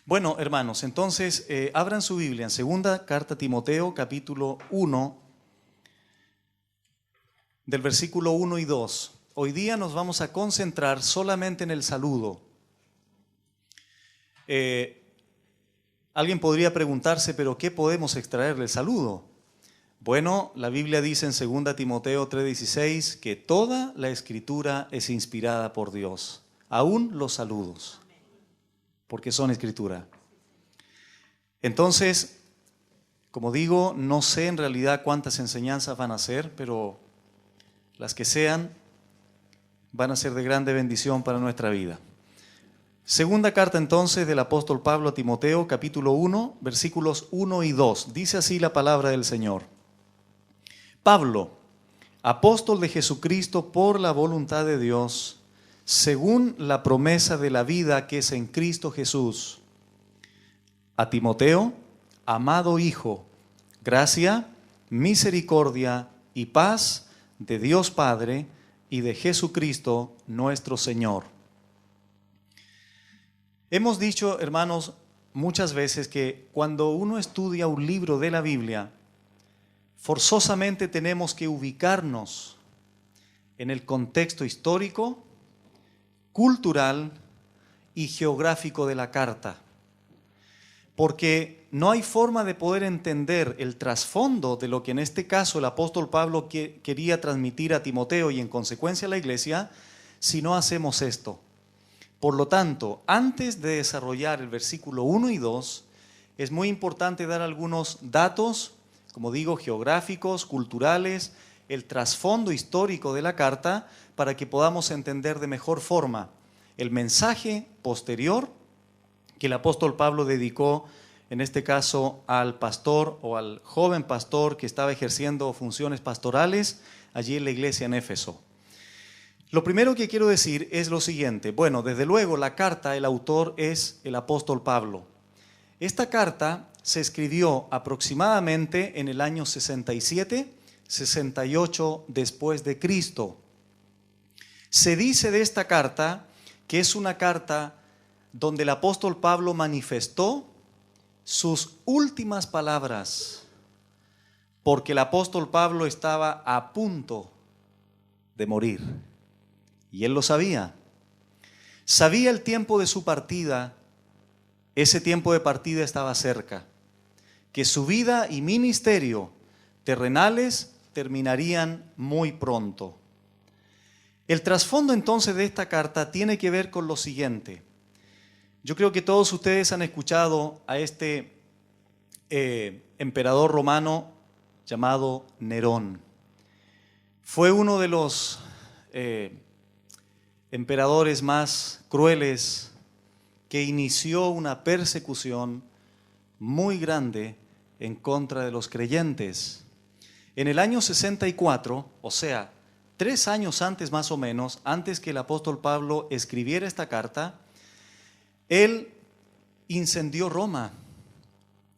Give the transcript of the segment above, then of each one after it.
Bueno, hermanos, entonces abran su Biblia en segunda carta a Timoteo, capítulo 1, del versículo 1 y 2. Hoy día nos vamos a concentrar solamente en el saludo. Alguien podría preguntarse, ¿pero qué podemos extraer del saludo? Bueno, la Biblia dice en 2 Timoteo 3:16 que toda la Escritura es inspirada por Dios, aún los saludos, porque son Escritura. Entonces, como digo, no sé en realidad cuántas enseñanzas van a ser, pero las que sean van a ser de grande bendición para nuestra vida. Segunda carta entonces del apóstol Pablo a Timoteo, capítulo 1, versículos 1 y 2. Dice así la palabra del Señor. Pablo, apóstol de Jesucristo por la voluntad de Dios, según la promesa de la vida que es en Cristo Jesús. A Timoteo, amado hijo, gracia, misericordia y paz de Dios Padre y de Jesucristo nuestro Señor. Hemos dicho, hermanos, muchas veces que cuando uno estudia un libro de la Biblia, forzosamente tenemos que ubicarnos en el contexto histórico, cultural y geográfico de la carta. Porque no hay forma de poder entender el trasfondo de lo que en este caso el apóstol Pablo quería transmitir a Timoteo y en consecuencia a la iglesia, si no hacemos esto. Por lo tanto, antes de desarrollar el versículo 1 y 2, es muy importante dar algunos datos, como digo, geográficos, culturales, el trasfondo histórico de la carta, para que podamos entender de mejor forma el mensaje posterior que el apóstol Pablo dedicó, en este caso, al pastor o al joven pastor que estaba ejerciendo funciones pastorales allí en la iglesia en Éfeso. Lo primero que quiero decir es lo siguiente. Bueno, desde luego la carta, el autor es el apóstol Pablo. Esta carta se escribió aproximadamente en el año 67, 68 después de Cristo. Se dice de esta carta que es una carta donde el apóstol Pablo manifestó sus últimas palabras, porque el apóstol Pablo estaba a punto de morir. Y él lo sabía. Sabía el tiempo de su partida. Ese tiempo de partida estaba cerca. Que su vida y ministerio terrenales terminarían muy pronto. El trasfondo entonces de esta carta tiene que ver con lo siguiente. Yo creo que todos ustedes han escuchado a este emperador romano llamado Nerón. Fue uno de los emperadores más crueles que inició una persecución muy grande en contra de los creyentes. En el año 64, o sea, 3 años antes más o menos, antes que el apóstol Pablo escribiera esta carta, él incendió Roma,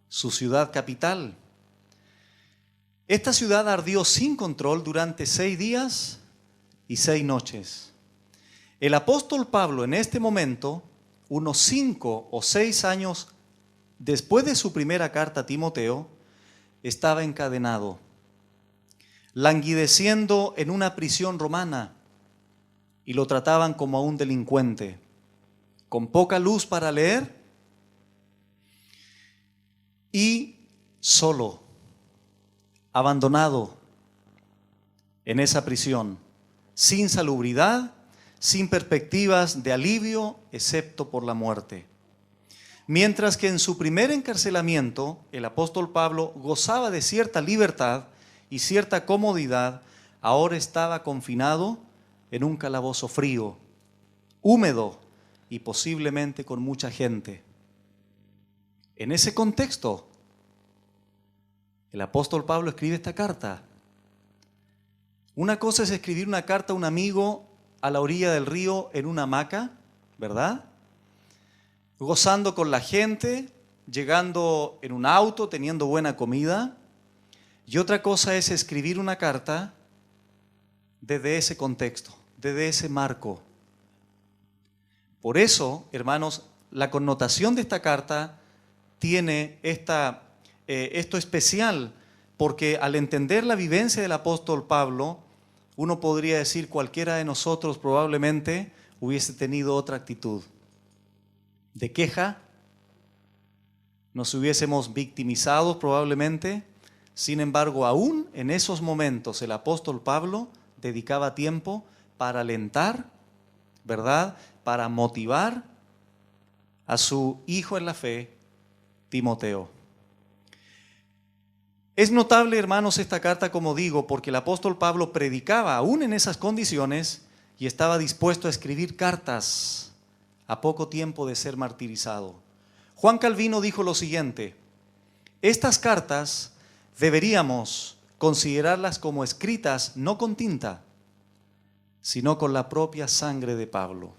su ciudad capital. Esta ciudad ardió sin control durante 6 días y 6 noches. El apóstol Pablo en este momento, unos 5 o 6 años después de su primera carta a Timoteo, estaba encadenado, languideciendo en una prisión romana, y lo trataban como a un delincuente, con poca luz para leer y solo, abandonado en esa prisión, sin salubridad, sin perspectivas de alivio, excepto por la muerte. Mientras que en su primer encarcelamiento, el apóstol Pablo gozaba de cierta libertad y cierta comodidad, ahora estaba confinado en un calabozo frío, húmedo y posiblemente con mucha gente. En ese contexto, el apóstol Pablo escribe esta carta. Una cosa es escribir una carta a un amigo a la orilla del río en una hamaca, ¿verdad? Gozando con la gente, llegando en un auto, teniendo buena comida. Y otra cosa es escribir una carta desde ese contexto, desde ese marco. Por eso, hermanos, la connotación de esta carta tiene esto especial, porque al entender la vivencia del apóstol Pablo, uno podría decir cualquiera de nosotros probablemente hubiese tenido otra actitud de queja, nos hubiésemos victimizado probablemente. Sin embargo, aún en esos momentos el apóstol Pablo dedicaba tiempo para alentar, ¿verdad?, para motivar a su hijo en la fe, Timoteo. Es notable, hermanos, esta carta, como digo, porque el apóstol Pablo predicaba aún en esas condiciones y estaba dispuesto a escribir cartas a poco tiempo de ser martirizado. Juan Calvino dijo lo siguiente: estas cartas deberíamos considerarlas como escritas no con tinta, sino con la propia sangre de Pablo.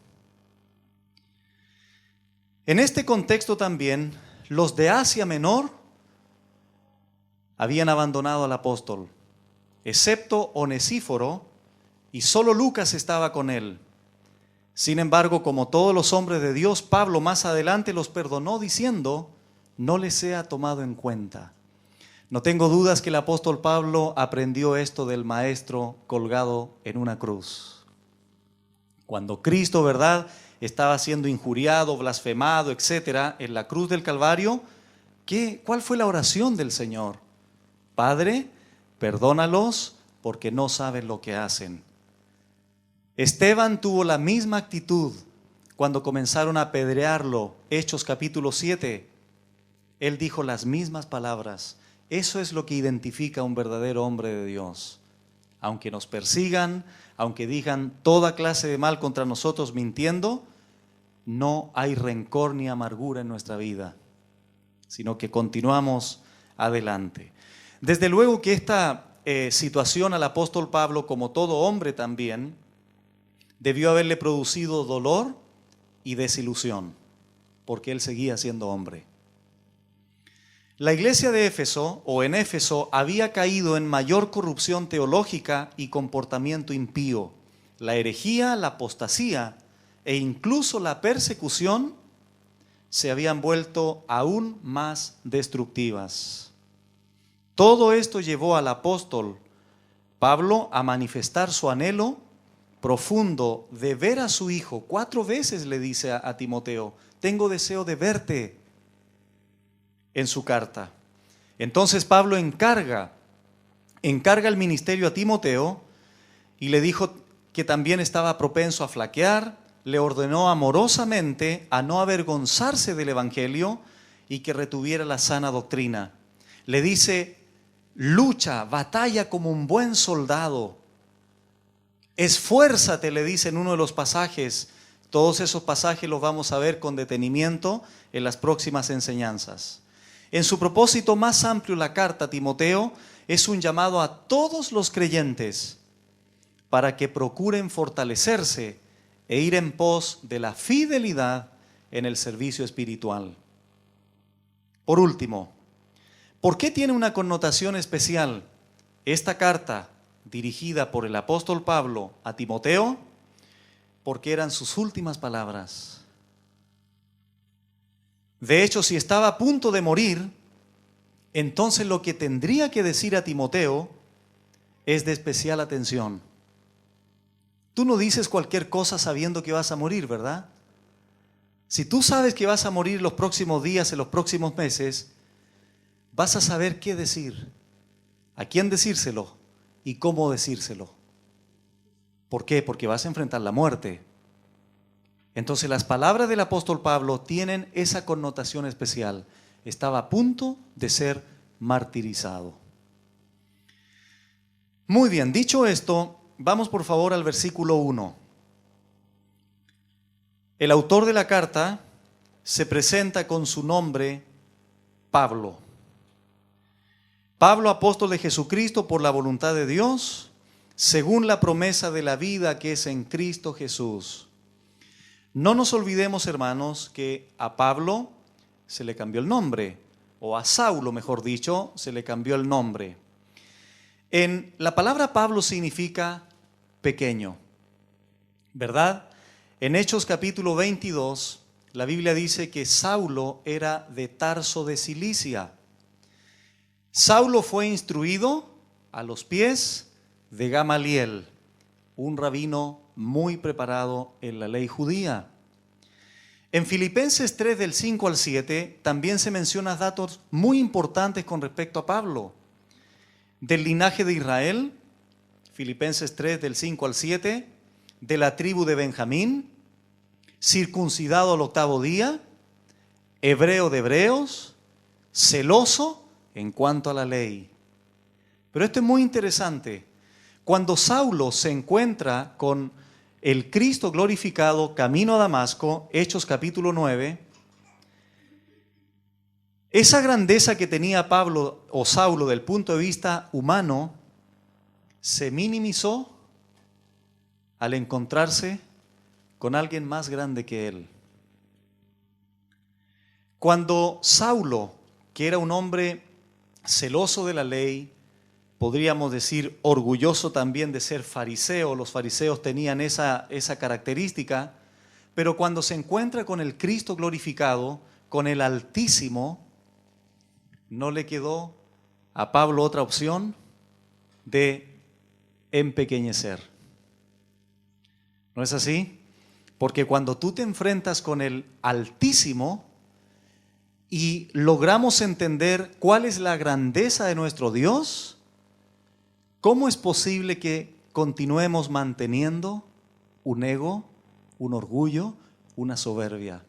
En este contexto también, los de Asia Menor habían abandonado al apóstol, excepto Onesíforo, y solo Lucas estaba con él. Sin embargo, como todos los hombres de Dios, Pablo más adelante los perdonó diciendo: no les sea tomado en cuenta. No tengo dudas que el apóstol Pablo aprendió esto del maestro colgado en una cruz. Cuando Cristo, ¿verdad?, estaba siendo injuriado, blasfemado, etcétera, en la cruz del Calvario, ¿cuál fue la oración del Señor? Padre, perdónalos porque no saben lo que hacen. Esteban tuvo la misma actitud cuando comenzaron a apedrearlo. Hechos capítulo 7. Él dijo las mismas palabras. Eso es lo que identifica a un verdadero hombre de Dios. Aunque nos persigan, aunque digan toda clase de mal contra nosotros mintiendo, no hay rencor ni amargura en nuestra vida, sino que continuamos adelante. Desde luego que esta situación al apóstol Pablo, como todo hombre también, debió haberle producido dolor y desilusión, porque él seguía siendo hombre. La iglesia de Éfeso, o en Éfeso, había caído en mayor corrupción teológica y comportamiento impío. La herejía, la apostasía e incluso la persecución se habían vuelto aún más destructivas. Todo esto llevó al apóstol Pablo a manifestar su anhelo profundo de ver a su hijo. 4 veces le dice a Timoteo: tengo deseo de verte, en su carta. Entonces Pablo encarga el ministerio a Timoteo y le dijo que también estaba propenso a flaquear. Le ordenó amorosamente a no avergonzarse del evangelio y que retuviera la sana doctrina. Le dice: lucha, batalla como un buen soldado. Esfuérzate, le dice en uno de los pasajes. Todos esos pasajes los vamos a ver con detenimiento en las próximas enseñanzas. En su propósito más amplio, la carta a Timoteo es un llamado a todos los creyentes para que procuren fortalecerse e ir en pos de la fidelidad en el servicio espiritual. Por último, ¿por qué tiene una connotación especial esta carta dirigida por el apóstol Pablo a Timoteo? Porque eran sus últimas palabras. De hecho, si estaba a punto de morir, entonces lo que tendría que decir a Timoteo es de especial atención. Tú no dices cualquier cosa sabiendo que vas a morir, ¿verdad? Si tú sabes que vas a morir en los próximos días, en los próximos meses, vas a saber qué decir, a quién decírselo y cómo decírselo. ¿Por qué? Porque vas a enfrentar la muerte. Entonces las palabras del apóstol Pablo tienen esa connotación especial. Estaba a punto de ser martirizado. Muy bien, dicho esto, vamos por favor al versículo 1. El autor de la carta se presenta con su nombre, Pablo. Pablo, apóstol de Jesucristo por la voluntad de Dios, según la promesa de la vida que es en Cristo Jesús. No nos olvidemos, hermanos, que a Pablo se le cambió el nombre, o a Saulo, mejor dicho, se le cambió el nombre. La palabra Pablo significa pequeño, ¿verdad? En Hechos capítulo 22, la Biblia dice que Saulo era de Tarso de Cilicia. Saulo fue instruido a los pies de Gamaliel, un rabino muy preparado en la ley judía. En Filipenses 3 del 5 al 7 también se mencionan datos muy importantes con respecto a Pablo. Del linaje de Israel, Filipenses 3 del 5 al 7, de la tribu de Benjamín, circuncidado al 8º día, hebreo de hebreos, celoso en cuanto a la ley. Pero esto es muy interesante. Cuando Saulo se encuentra con el Cristo glorificado camino a Damasco, Hechos capítulo 9, esa grandeza que tenía Pablo o Saulo del punto de vista humano se minimizó al encontrarse con alguien más grande que él. Cuando Saulo, que era un hombre celoso de la ley, podríamos decir orgulloso también de ser fariseo, los fariseos tenían esa característica, pero cuando se encuentra con el Cristo glorificado, con el Altísimo, no le quedó a Pablo otra opción de empequeñecer. ¿No es así? Porque cuando tú te enfrentas con el Altísimo y logramos entender cuál es la grandeza de nuestro Dios, ¿cómo es posible que continuemos manteniendo un ego, un orgullo, una soberbia?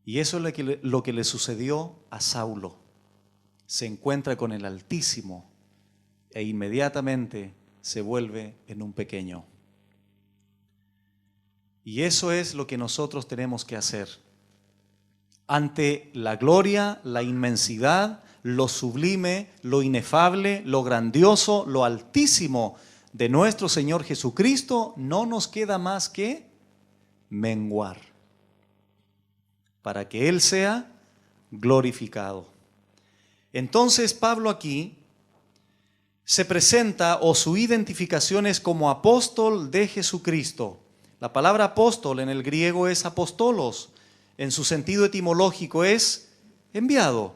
Y eso es lo que le sucedió a Saulo. Se encuentra con el Altísimo e inmediatamente se vuelve en un pequeño. Y eso es lo que nosotros tenemos que hacer. Ante la gloria, la inmensidad, lo sublime, lo inefable, lo grandioso, lo altísimo de nuestro Señor Jesucristo, no nos queda más que menguar, para que Él sea glorificado. Entonces Pablo aquí se presenta, o su identificación es como apóstol de Jesucristo. La palabra apóstol en el griego es apostolos, en su sentido etimológico es enviado,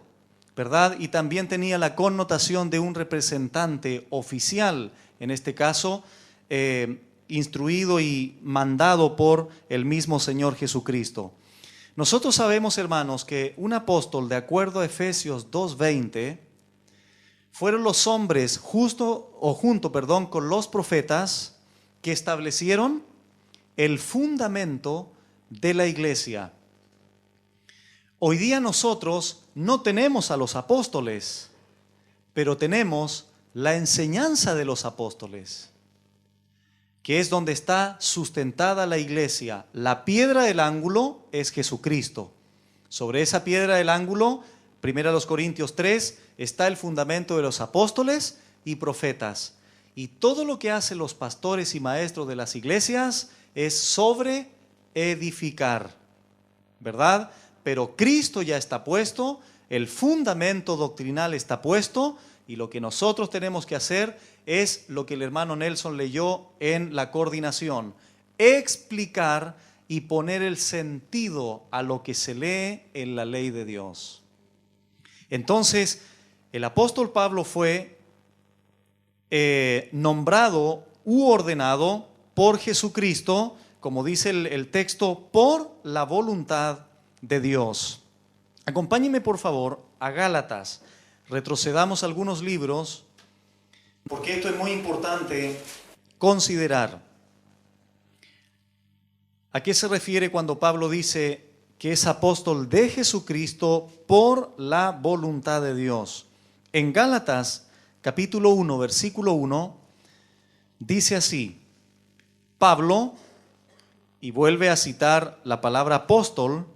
¿verdad? Y también tenía la connotación de un representante oficial, en este caso, instruido y mandado por el mismo Señor Jesucristo. Nosotros sabemos, hermanos, que un apóstol, de acuerdo a Efesios 2:20, fueron los hombres junto con los profetas que establecieron el fundamento de la iglesia. Hoy día nosotros no tenemos a los apóstoles, pero tenemos la enseñanza de los apóstoles, que es donde está sustentada la iglesia. La piedra del ángulo es Jesucristo. Sobre esa piedra del ángulo, 1 Corintios 3, está el fundamento de los apóstoles y profetas. Y todo lo que hacen los pastores y maestros de las iglesias es sobre edificar, ¿verdad? Pero Cristo ya está puesto, el fundamento doctrinal está puesto, y lo que nosotros tenemos que hacer es lo que el hermano Nelson leyó en la coordinación: explicar y poner el sentido a lo que se lee en la ley de Dios. Entonces, el apóstol Pablo fue nombrado u ordenado por Jesucristo, como dice el texto, por la voluntad de Dios. Acompáñenme por favor a Gálatas. Retrocedamos algunos libros, porque esto es muy importante considerar. ¿A qué se refiere cuando Pablo dice que es apóstol de Jesucristo por la voluntad de Dios? En Gálatas capítulo 1, versículo 1, dice así: Pablo, y vuelve a citar la palabra apóstol,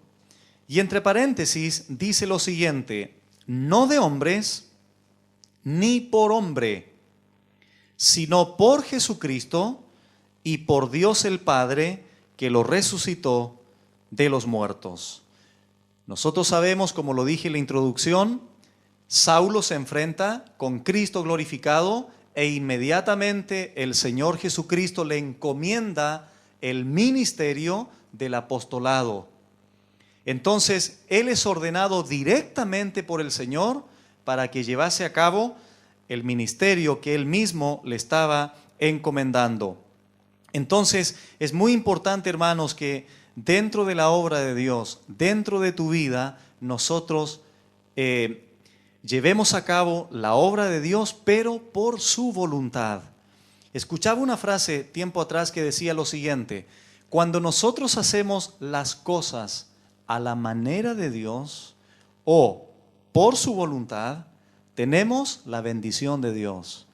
y entre paréntesis dice lo siguiente: no de hombres, ni por hombre, sino por Jesucristo y por Dios el Padre, que lo resucitó de los muertos. Nosotros sabemos, como lo dije en la introducción, Saulo se enfrenta con Cristo glorificado e inmediatamente el Señor Jesucristo le encomienda el ministerio del apostolado, Entonces, él es ordenado directamente por el Señor para que llevase a cabo el ministerio que él mismo le estaba encomendando. Entonces, es muy importante, hermanos, que dentro de la obra de Dios, dentro de tu vida, nosotros llevemos a cabo la obra de Dios, pero por su voluntad. Escuchaba una frase tiempo atrás que decía lo siguiente: cuando nosotros hacemos las cosas a la manera de Dios o por su voluntad, tenemos la bendición de Dios.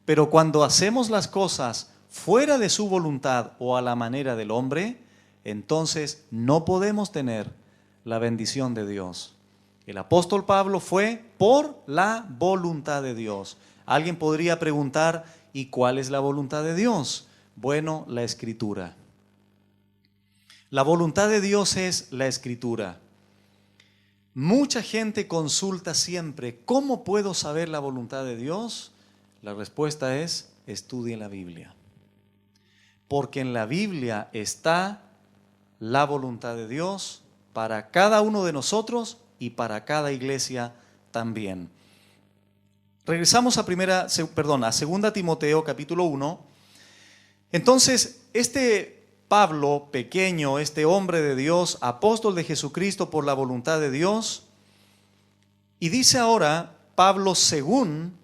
Pero cuando hacemos las cosas fuera de su voluntad o a la manera del hombre, entonces no podemos tener la bendición de Dios. El apóstol Pablo fue por la voluntad de Dios. Alguien podría preguntar, ¿y cuál es la voluntad de Dios? Bueno, la Escritura. La voluntad de Dios es la Escritura. Mucha gente consulta siempre, ¿cómo puedo saber la voluntad de Dios? La respuesta es, estudie la Biblia. Porque en la Biblia está la voluntad de Dios para cada uno de nosotros y para cada iglesia también. Regresamos a 2 Timoteo capítulo 1. Entonces, Pablo, pequeño, este hombre de Dios, apóstol de Jesucristo por la voluntad de Dios, y dice ahora, Pablo, según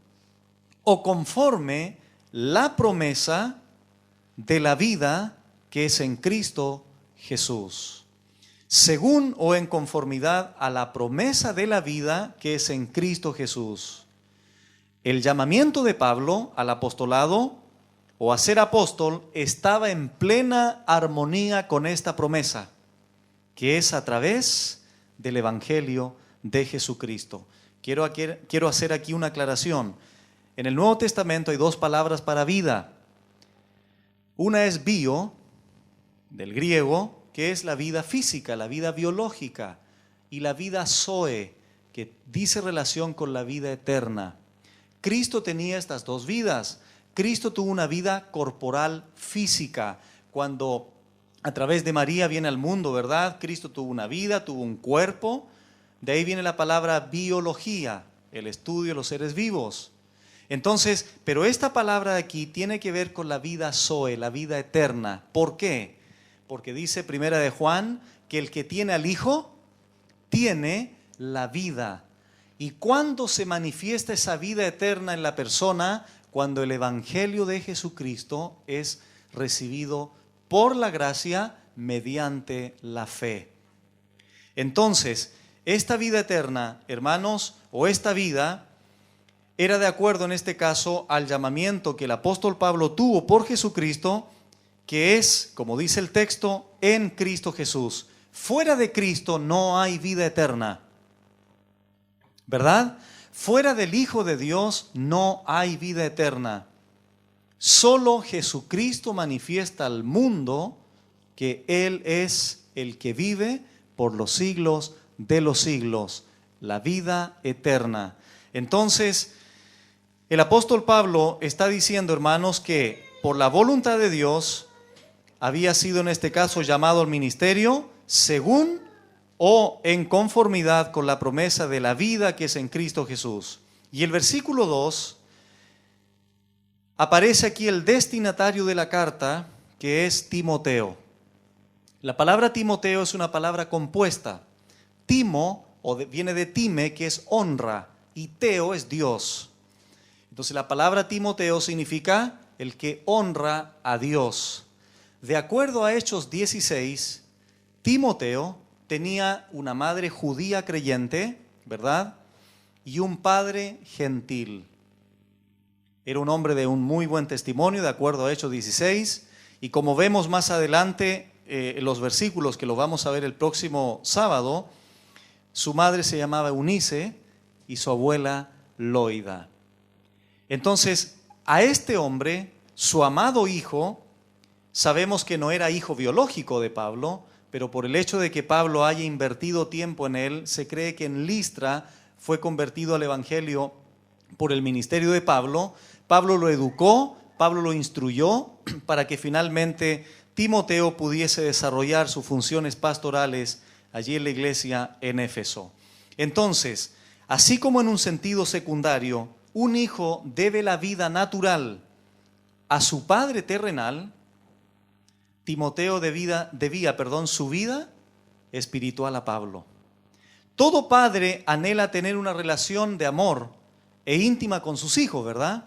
o conforme la promesa de la vida que es en Cristo Jesús. Según o en conformidad a la promesa de la vida que es en Cristo Jesús. El llamamiento de Pablo al apostolado o a ser apóstol estaba en plena armonía con esta promesa, que es a través del Evangelio de Jesucristo. Quiero hacer aquí una aclaración. En el Nuevo Testamento hay dos palabras para vida. Una es bio, del griego, que es la vida física, la vida biológica, y la vida zoe, que dice relación con la vida eterna. Cristo tenía estas dos vidas. Cristo tuvo una vida corporal física. Cuando a través de María viene al mundo, ¿verdad? Cristo tuvo una vida, tuvo un cuerpo. De ahí viene la palabra biología, el estudio de los seres vivos. Entonces, pero esta palabra de aquí tiene que ver con la vida zoe, la vida eterna. ¿Por qué? Porque dice Primera de Juan que el que tiene al Hijo tiene la vida. ¿Y cuándo se manifiesta esa vida eterna en la persona? Cuando el Evangelio de Jesucristo es recibido por la gracia mediante la fe. Entonces, esta vida eterna, hermanos, o esta vida, era de acuerdo en este caso al llamamiento que el apóstol Pablo tuvo por Jesucristo, que es, como dice el texto, en Cristo Jesús. Fuera de Cristo no hay vida eterna, ¿verdad? Fuera del Hijo de Dios no hay vida eterna. Solo Jesucristo manifiesta al mundo que Él es el que vive por los siglos de los siglos, la vida eterna. Entonces, el apóstol Pablo está diciendo, hermanos, que por la voluntad de Dios había sido en este caso llamado al ministerio según o en conformidad con la promesa de la vida que es en Cristo Jesús. Y el versículo 2, aparece aquí el destinatario de la carta, que es Timoteo. La palabra Timoteo es una palabra compuesta. Timo, viene de time, que es honra, y teo es Dios. Entonces la palabra Timoteo significa el que honra a Dios. De acuerdo a Hechos 16, Timoteo tenía una madre judía creyente, ¿verdad? Y un padre gentil. Era un hombre de un muy buen testimonio, de acuerdo a Hechos 16. Y como vemos más adelante en los versículos, que lo vamos a ver el próximo sábado, su madre se llamaba Eunice y su abuela Loida. Entonces, a este hombre, su amado hijo, sabemos que no era hijo biológico de Pablo, pero por el hecho de que Pablo haya invertido tiempo en él, se cree que en Listra fue convertido al evangelio por el ministerio de Pablo. Pablo lo educó, Pablo lo instruyó para que finalmente Timoteo pudiese desarrollar sus funciones pastorales allí en la iglesia en Éfeso. Entonces, así como en un sentido secundario, un hijo debe la vida natural a su padre terrenal, Timoteo debía su vida espiritual a Pablo. Todo padre anhela tener una relación de amor e íntima con sus hijos, ¿verdad?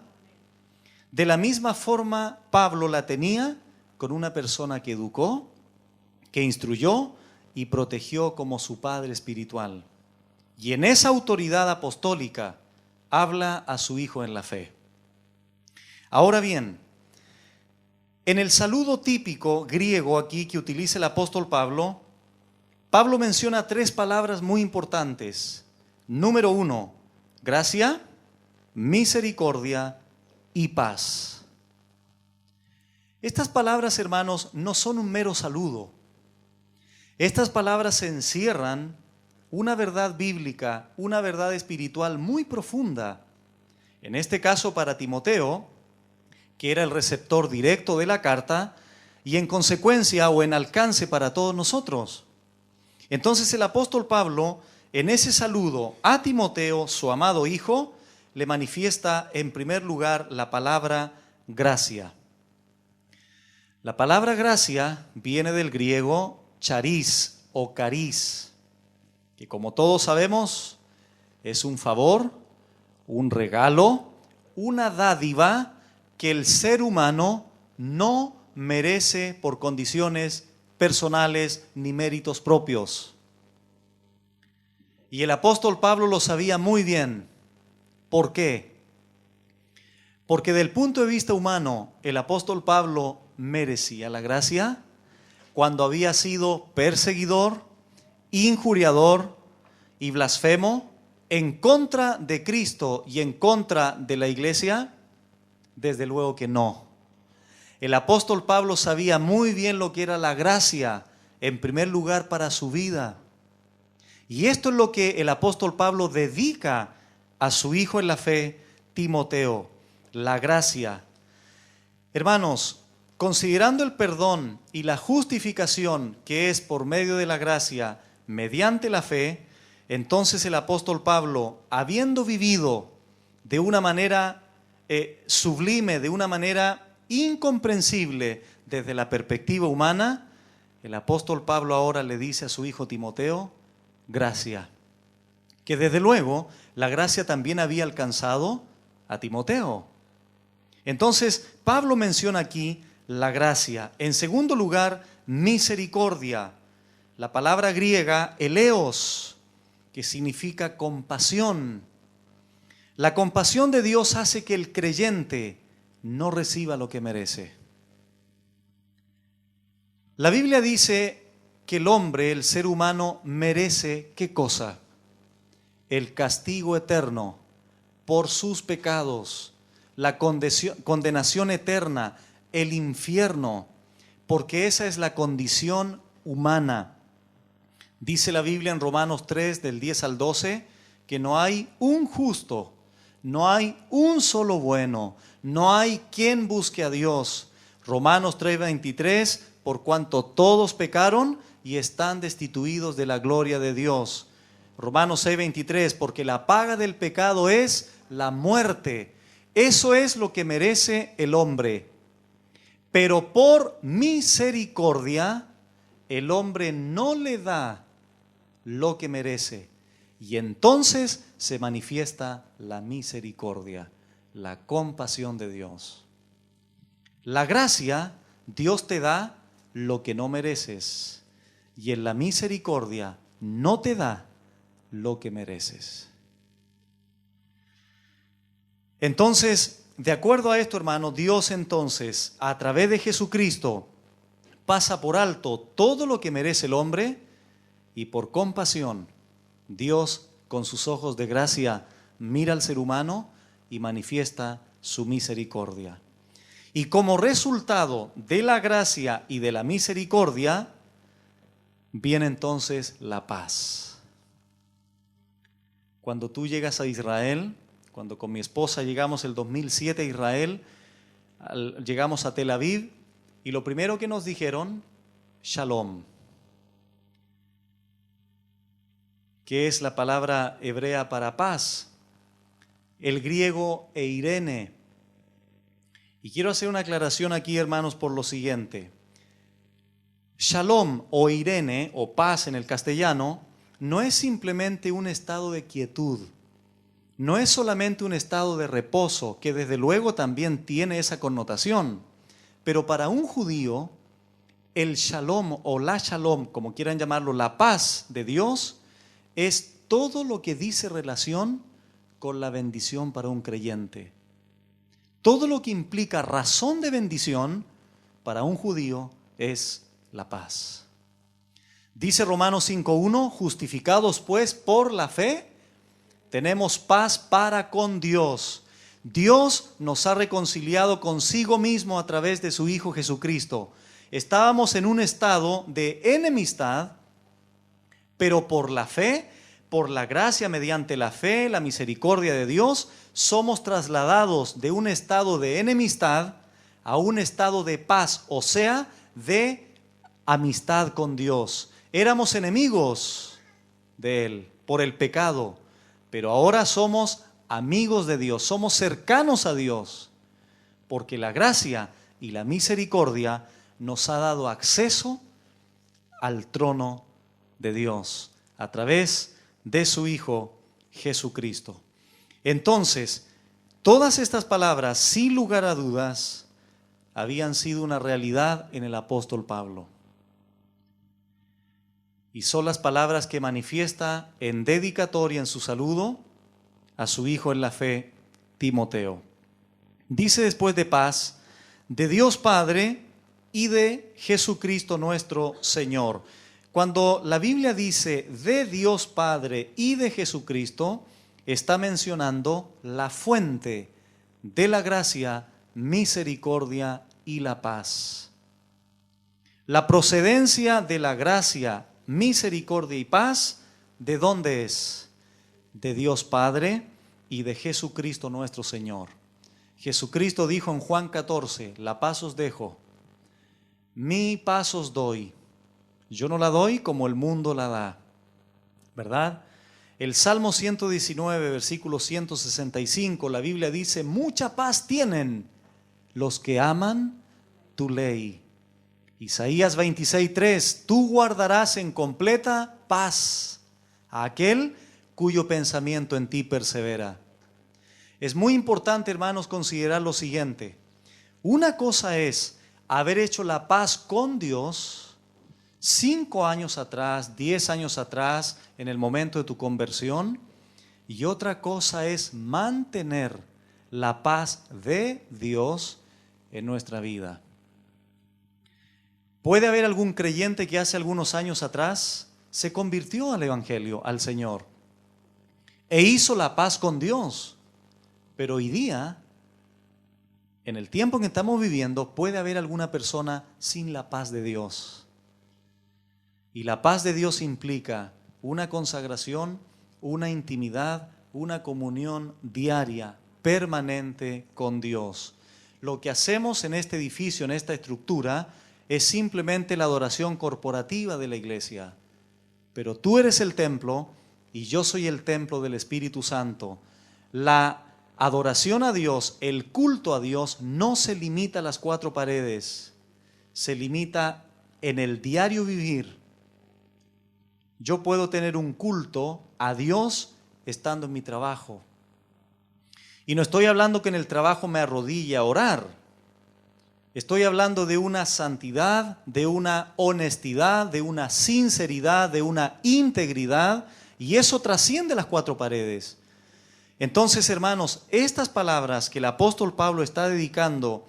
De la misma forma, Pablo la tenía con una persona que educó, que instruyó y protegió como su padre espiritual. Y en esa autoridad apostólica habla a su hijo en la fe. Ahora bien, en el saludo típico griego aquí que utiliza el apóstol Pablo, Pablo menciona 3 palabras muy importantes. Número 1, gracia, misericordia y paz. Estas palabras, hermanos, no son un mero saludo. Estas palabras encierran una verdad bíblica, una verdad espiritual muy profunda. En este caso para Timoteo, que era el receptor directo de la carta, y en consecuencia o en alcance para todos nosotros. Entonces el apóstol Pablo, en ese saludo a Timoteo, su amado hijo, le manifiesta en primer lugar la palabra gracia. La palabra gracia viene del griego charis o caris, que como todos sabemos es un favor, un regalo, una dádiva que el ser humano no merece por condiciones personales ni méritos propios. Y el apóstol Pablo lo sabía muy bien. ¿Por qué? Porque del punto de vista humano, el apóstol Pablo merecía la gracia cuando había sido perseguidor, injuriador y blasfemo en contra de Cristo y en contra de la iglesia. Desde luego que no. El apóstol Pablo sabía muy bien lo que era la gracia, en primer lugar para su vida. Y esto es lo que el apóstol Pablo dedica a su hijo en la fe, Timoteo, la gracia. Hermanos, considerando el perdón y la justificación que es por medio de la gracia, mediante la fe, entonces el apóstol Pablo, habiendo vivido de una manera sublime, de una manera incomprensible desde la perspectiva humana, el apóstol Pablo ahora le dice a su hijo Timoteo, gracia. Que desde luego la gracia también había alcanzado a Timoteo. Entonces Pablo menciona aquí la gracia. En segundo lugar, misericordia. La palabra griega eleos, que significa compasión. La compasión de Dios hace que el creyente no reciba lo que merece. La Biblia dice que el hombre, el ser humano, merece ¿qué cosa? El castigo eterno por sus pecados, la condenación eterna, el infierno, porque esa es la condición humana. Dice la Biblia en Romanos 3, del 10 al 12, que no hay un justo, no hay un solo bueno, no hay quien busque a Dios. Romanos 3:23, por cuanto todos pecaron y están destituidos de la gloria de Dios. Romanos 6:23, porque la paga del pecado es la muerte. Eso es lo que merece el hombre. Pero por misericordia, el hombre no le da lo que merece. Y entonces se manifiesta la misericordia, la compasión de Dios. La gracia, Dios te da lo que no mereces. Y en la misericordia no te da lo que mereces. Entonces, de acuerdo a esto, hermano, Dios entonces, a través de Jesucristo, pasa por alto todo lo que merece el hombre y por compasión, Dios, con sus ojos de gracia, mira al ser humano y manifiesta su misericordia. Y como resultado de la gracia y de la misericordia, viene entonces la paz. Cuando tú llegas a Israel, cuando con mi esposa llegamos el 2007 a Israel, llegamos a Tel Aviv y lo primero que nos dijeron, Shalom. que es la palabra hebrea para paz, el griego eirene. Y quiero hacer una aclaración aquí, hermanos, por lo siguiente. Shalom o eirene, o paz en el castellano, no es simplemente un estado de quietud, no es solamente un estado de reposo, que desde luego también tiene esa connotación, pero para un judío, el shalom o la shalom, como quieran llamarlo, la paz de Dios, es todo lo que dice relación con la bendición para un creyente. Todo lo que implica razón de bendición para un judío es la paz. Dice Romanos 5:1, justificados pues por la fe, tenemos paz para con Dios. Dios nos ha reconciliado consigo mismo a través de su Hijo Jesucristo. Estábamos en un estado de enemistad, pero por la fe, por la gracia mediante la fe, la misericordia de Dios, somos trasladados de un estado de enemistad a un estado de paz, o sea, de amistad con Dios. Éramos enemigos de Él por el pecado, pero ahora somos amigos de Dios, somos cercanos a Dios, porque la gracia y la misericordia nos ha dado acceso al trono de Dios a través de su Hijo Jesucristo. Entonces, todas estas palabras, sin lugar a dudas, habían sido una realidad en el apóstol Pablo. Y son las palabras que manifiesta en dedicatoria en su saludo a su hijo en la fe, Timoteo. Dice después de paz, de Dios Padre y de Jesucristo nuestro Señor. Cuando la Biblia dice de Dios Padre y de Jesucristo, está mencionando la fuente de la gracia, misericordia y la paz. La procedencia de la gracia, misericordia y paz, ¿de dónde es? De Dios Padre y de Jesucristo nuestro Señor. Jesucristo dijo en Juan 14, la paz os dejo, mi paz os doy. Yo no la doy como el mundo la da, ¿verdad? El Salmo 119, versículo 165, la Biblia dice, mucha paz tienen los que aman tu ley. Isaías 26:3, tú guardarás en completa paz a aquel cuyo pensamiento en ti persevera. Es muy importante, hermanos, considerar lo siguiente. Una cosa es haber hecho la paz con Dios 5 años atrás, 10 años atrás, en el momento de tu conversión, y otra cosa es mantener la paz de Dios en nuestra vida. Puede haber algún creyente que hace algunos años atrás se convirtió al Evangelio, al Señor, e hizo la paz con Dios, pero hoy día, en el tiempo en que estamos viviendo, puede haber alguna persona sin la paz de Dios. Y la paz de Dios implica una consagración, una intimidad, una comunión diaria, permanente con Dios. Lo que hacemos en este edificio, en esta estructura, es simplemente la adoración corporativa de la iglesia. Pero tú eres el templo y yo soy el templo del Espíritu Santo. La adoración a Dios, el culto a Dios, no se limita a las 4 paredes, se limita en el diario vivir. Yo puedo tener un culto a Dios estando en mi trabajo. Y no estoy hablando que en el trabajo me arrodille a orar. Estoy hablando de una santidad, de una honestidad, de una sinceridad, de una integridad, y eso trasciende las 4 paredes. Entonces, hermanos, estas palabras que el apóstol Pablo está dedicando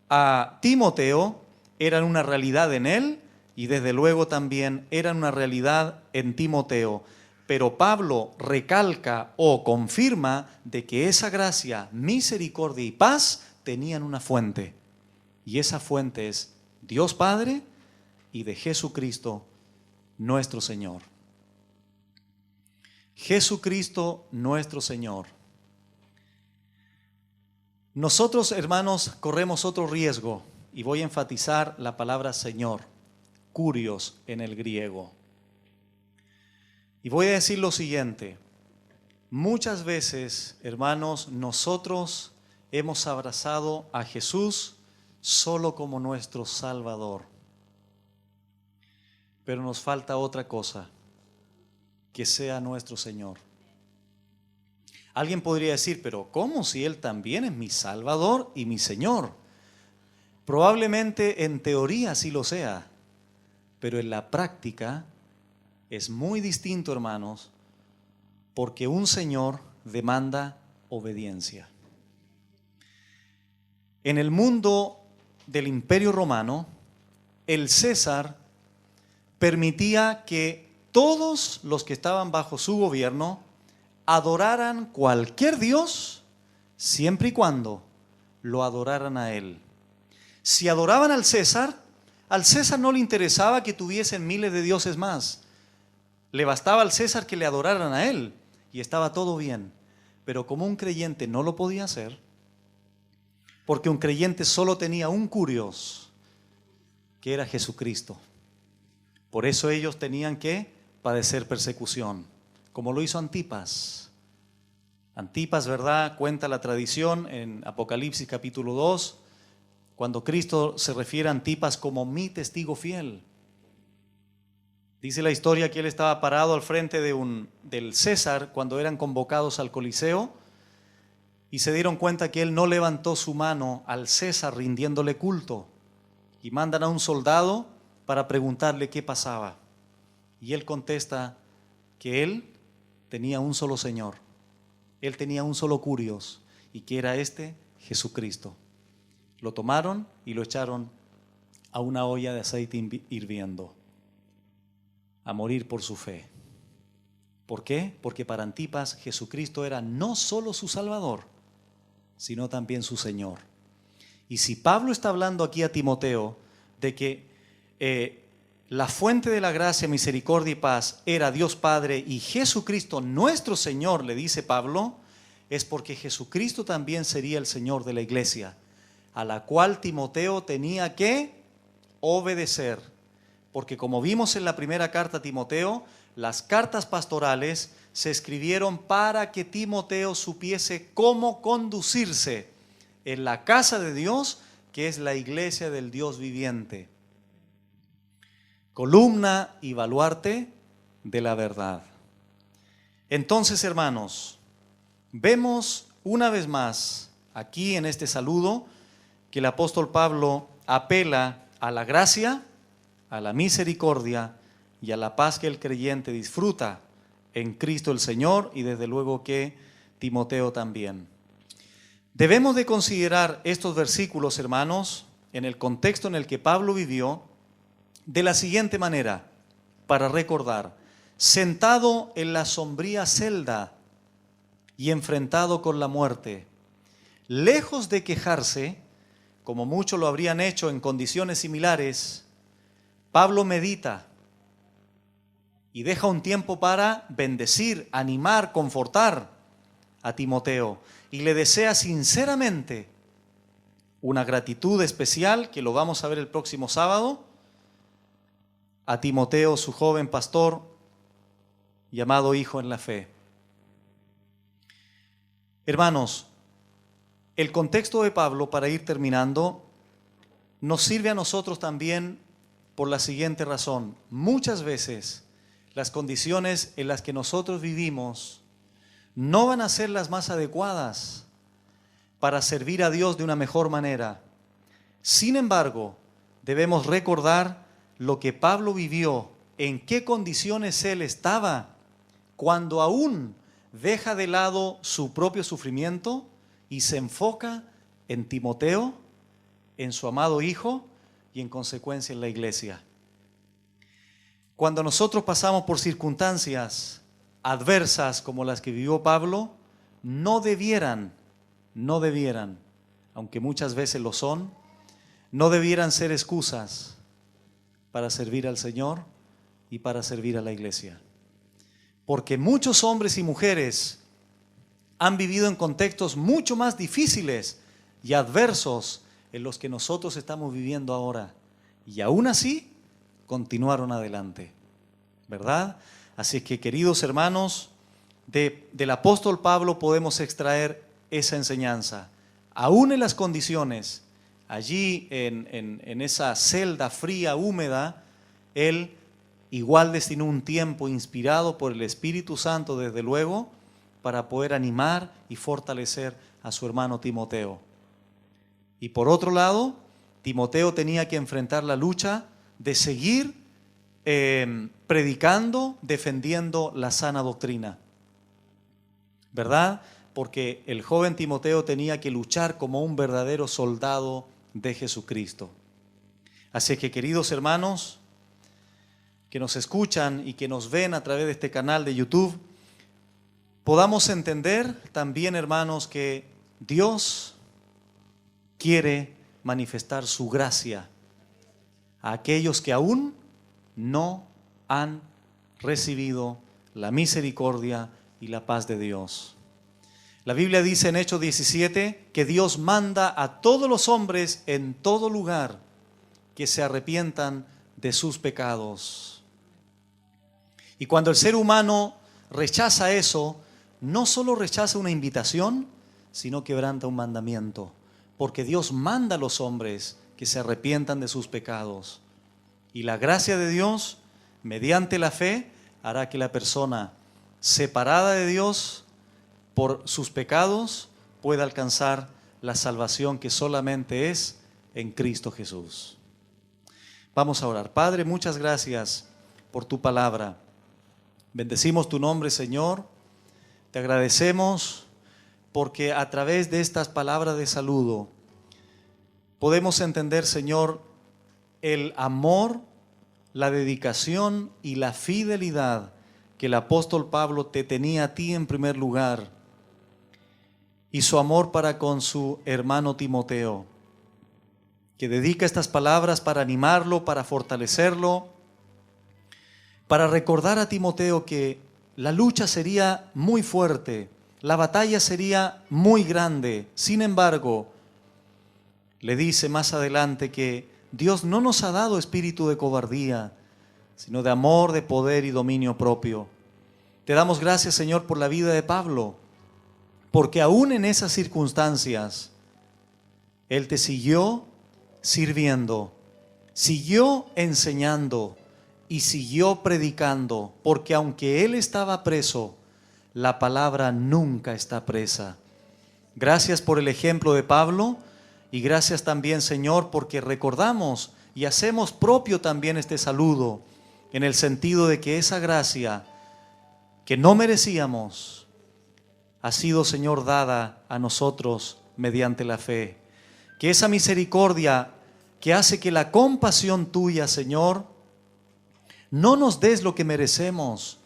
a Timoteo eran una realidad en él y desde luego también eran una realidad en Timoteo. Pero Pablo recalca o confirma de que esa gracia, misericordia y paz tenían una fuente. Y esa fuente es Dios Padre y de Jesucristo nuestro Señor. Jesucristo nuestro Señor. Nosotros, hermanos, corremos otro riesgo y voy a enfatizar la palabra Señor, kurios en el griego. Y Y voy a decir lo siguiente: muchas veces, hermanos, nosotros hemos abrazado a Jesús solo como nuestro Salvador. Pero nos falta otra cosa: que sea nuestro Señor. Alguien podría decir, pero ¿cómo si Él también es mi Salvador y mi Señor? Probablemente en teoría sí lo sea, pero en la práctica es muy distinto, hermanos, porque un Señor demanda obediencia. En el mundo del Imperio Romano, el César permitía que todos los que estaban bajo su gobierno adoraran cualquier dios siempre y cuando lo adoraran a él. Si adoraban al César no le interesaba que tuviesen miles de dioses más. Le bastaba al César que le adoraran a él y estaba todo bien. Pero como un creyente no lo podía hacer, porque un creyente solo tenía un curios, que era Jesucristo. Por eso ellos tenían que padecer persecución, como lo hizo Antipas. Antipas, ¿verdad? Cuenta la tradición en Apocalipsis capítulo 2, cuando Cristo se refiere a Antipas como mi testigo fiel. Dice la historia que él estaba parado al frente del César cuando eran convocados al Coliseo y se dieron cuenta que él no levantó su mano al César rindiéndole culto, y mandan a un soldado para preguntarle qué pasaba. Y él contesta que él tenía un solo Señor, él tenía un solo curios, y que era Jesucristo. Lo tomaron y lo echaron a una olla de aceite hirviendo, a morir por su fe. ¿Por qué? Porque para Antipas Jesucristo era no solo su Salvador, sino también su Señor. Y si Pablo está hablando aquí a Timoteo de que la fuente de la gracia, misericordia y paz era Dios Padre y Jesucristo nuestro Señor, le dice Pablo, es porque Jesucristo también sería el Señor de la iglesia, a la cual Timoteo tenía que obedecer. Porque como vimos en la primera carta a Timoteo, las cartas pastorales se escribieron para que Timoteo supiese cómo conducirse en la casa de Dios, que es la iglesia del Dios viviente, columna y baluarte de la verdad. Entonces, hermanos, vemos una vez más aquí en este saludo que el apóstol Pablo apela a la gracia, a la misericordia y a la paz que el creyente disfruta en Cristo el Señor, y desde luego que Timoteo también. Debemos de considerar estos versículos, hermanos, en el contexto en el que Pablo vivió, de la siguiente manera, para recordar: sentado en la sombría celda y enfrentado con la muerte, lejos de quejarse, como muchos lo habrían hecho en condiciones similares, Pablo medita y deja un tiempo para bendecir, animar, confortar a Timoteo, y le desea sinceramente una gratitud especial, que lo vamos a ver el próximo sábado, a Timoteo, su joven pastor, llamado hijo en la fe. Hermanos, el contexto de Pablo, para ir terminando, nos sirve a nosotros también por la siguiente razón. Muchas veces las condiciones en las que nosotros vivimos no van a ser las más adecuadas para servir a Dios de una mejor manera. Sin embargo, debemos recordar lo que Pablo vivió, en qué condiciones él estaba, cuando aún deja de lado su propio sufrimiento y se enfoca en Timoteo, en su amado hijo y en consecuencia en la iglesia. Cuando nosotros pasamos por circunstancias adversas como las que vivió Pablo, no debieran, aunque muchas veces lo son, no debieran ser excusas para servir al Señor y para servir a la iglesia. Porque muchos hombres y mujeres han vivido en contextos mucho más difíciles y adversos en los que nosotros estamos viviendo ahora, y aún así continuaron adelante, ¿verdad? Así que, queridos hermanos, del apóstol Pablo podemos extraer esa enseñanza. Aún en las condiciones, allí en esa celda fría, húmeda, él igual destinó un tiempo inspirado por el Espíritu Santo, desde luego, para poder animar y fortalecer a su hermano Timoteo. Y por otro lado, Timoteo tenía que enfrentar la lucha de seguir predicando, defendiendo la sana doctrina, ¿verdad? Porque el joven Timoteo tenía que luchar como un verdadero soldado de Jesucristo. Así que, queridos hermanos que nos escuchan y que nos ven a través de este canal de YouTube, podamos entender también, hermanos, que Dios quiere manifestar su gracia a aquellos que aún no han recibido la misericordia y la paz de Dios. La Biblia dice en Hechos 17 que Dios manda a todos los hombres en todo lugar que se arrepientan de sus pecados. Y cuando el ser humano rechaza eso, no solo rechaza una invitación, sino quebranta un mandamiento, porque Dios manda a los hombres que se arrepientan de sus pecados. Y la gracia de Dios, mediante la fe, hará que la persona separada de Dios por sus pecados pueda alcanzar la salvación que solamente es en Cristo Jesús. Vamos a orar. Padre, muchas gracias por tu palabra. Bendecimos tu nombre, Señor. Te agradecemos porque a través de estas palabras de saludo podemos entender, Señor, el amor, la dedicación y la fidelidad que el apóstol Pablo te tenía a ti en primer lugar, y su amor para con su hermano Timoteo, que dedica estas palabras para animarlo, para fortalecerlo, para recordar a Timoteo que la lucha sería muy fuerte, la batalla sería muy grande. Sin embargo, le dice más adelante que Dios no nos ha dado espíritu de cobardía, sino de amor, de poder y dominio propio. Te damos gracias, Señor, por la vida de Pablo, porque aún en esas circunstancias, él te siguió sirviendo, siguió enseñando y siguió predicando, porque aunque él estaba preso, la palabra nunca está presa. Gracias por el ejemplo de Pablo y gracias también, Señor, porque recordamos y hacemos propio también este saludo, en el sentido de que esa gracia que no merecíamos ha sido, Señor, dada a nosotros mediante la fe. Que esa misericordia que hace que la compasión tuya, Señor, no nos des lo que merecemos,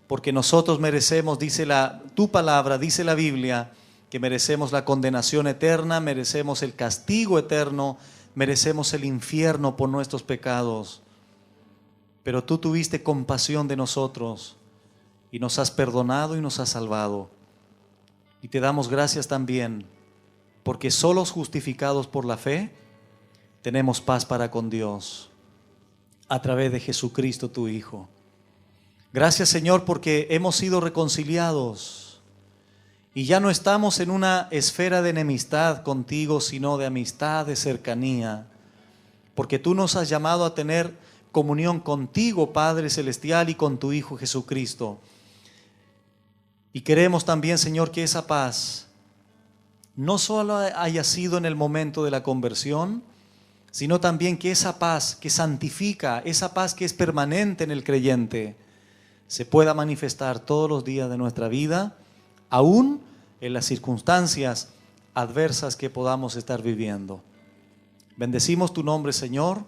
porque nosotros merecemos, dice tu palabra, dice la Biblia, que merecemos la condenación eterna, merecemos el castigo eterno, merecemos el infierno por nuestros pecados. Pero tú tuviste compasión de nosotros y nos has perdonado y nos has salvado. Y te damos gracias también, porque solos justificados por la fe, tenemos paz para con Dios, a través de Jesucristo tu Hijo. Gracias, Señor, porque hemos sido reconciliados y ya no estamos en una esfera de enemistad contigo, sino de amistad, de cercanía, porque tú nos has llamado a tener comunión contigo, Padre Celestial, y con tu Hijo Jesucristo. Y queremos también, Señor, que esa paz no solo haya sido en el momento de la conversión, sino también que esa paz que santifica, esa paz que es permanente en el creyente, se pueda manifestar todos los días de nuestra vida, aún en las circunstancias adversas que podamos estar viviendo. Bendecimos tu nombre, Señor,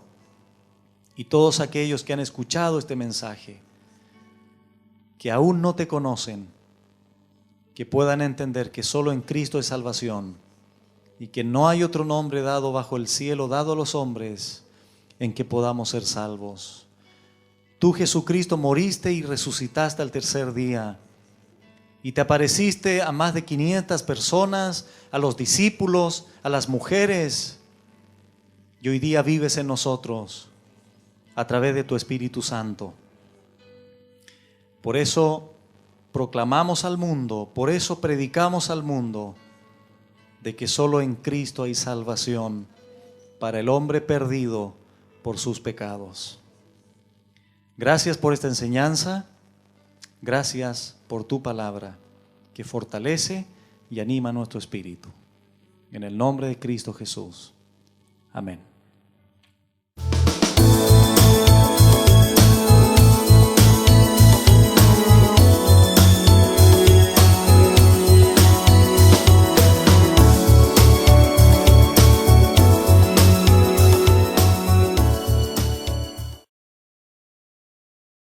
y todos aquellos que han escuchado este mensaje, que aún no te conocen, que puedan entender que solo en Cristo es salvación y que no hay otro nombre dado bajo el cielo, dado a los hombres, en que podamos ser salvos. Tú, Jesucristo, moriste y resucitaste al tercer día y te apareciste a más de 500 personas, a los discípulos, a las mujeres, y hoy día vives en nosotros a través de tu Espíritu Santo. Por eso proclamamos al mundo, por eso predicamos al mundo de que solo en Cristo hay salvación para el hombre perdido por sus pecados. Gracias por esta enseñanza, gracias por tu palabra que fortalece y anima nuestro espíritu. En el nombre de Cristo Jesús. Amén.